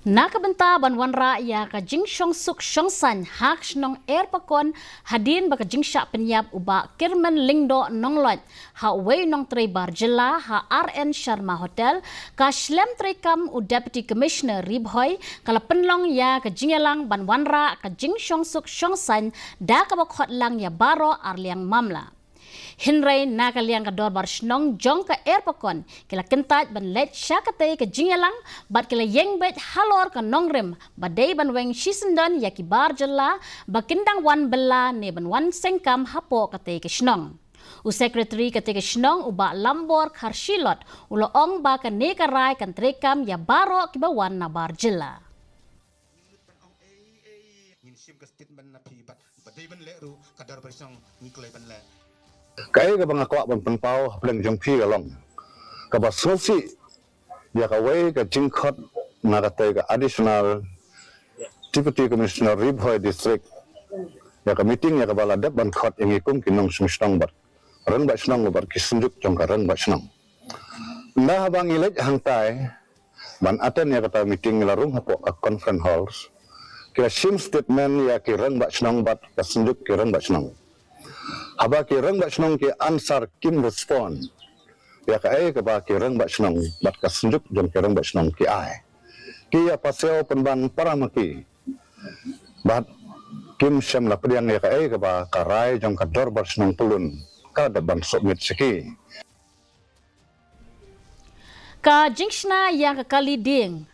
Nakabenta banwanra ya ka jingshong suk shongsan hak nong airpakon hadin baka jingsha penyap uba kirmen lingdo nonglot ha wei nong tre barjela ha RN Sharma Hotel ka shlem tre kam u Deputy Commissioner Ribhoy kala penlong ya ka jingelang banwanra ka jingshong suk shongsan da ka bakhot lang ya baro arliang mamla. Hinray nakaliang kador barsnong jong ka airpakon kila kentat ban let syakate ka jingelang bat kila yengbet halor ka nongrim badai ban weng shisendon yaki barjala bakindang wan bela ne ban wan sengkam hapo kate ka snong. U secretary kate ka snong uba lambor karshilot ulo ong ba ka ne karai kan trekam ya baro kibawan na barjala. Kaya ka bang ako ang pangpao haplang jong pi along. Kabasosi ya kaway ka jingkot na katay ka additional Deputy Commissioner Ribhoy District. Ya ka meeting ya kabaladap ban khot yang ikum kinong sumistang bat. Ran ba snang bar kisunjuk jong karan ba snang. Na bang ilaj hangtay ban aten ya kata meeting larung hapo ka conference halls. Kila sim statement ya kiran ba snang bat kasunjuk kiran ba snang. Haba kirang ba snong ki answer kim respond ya ka ai ka ba kirang ba snong bat ka sunjuk jom kirang ba snong ki ai ki ya paseo penban paramaki bat kim sem la pediang ya ka ai ka ba karai jom ka dor ba snong pulun ka da ban submit siki Ka jingshna yang ka kali ding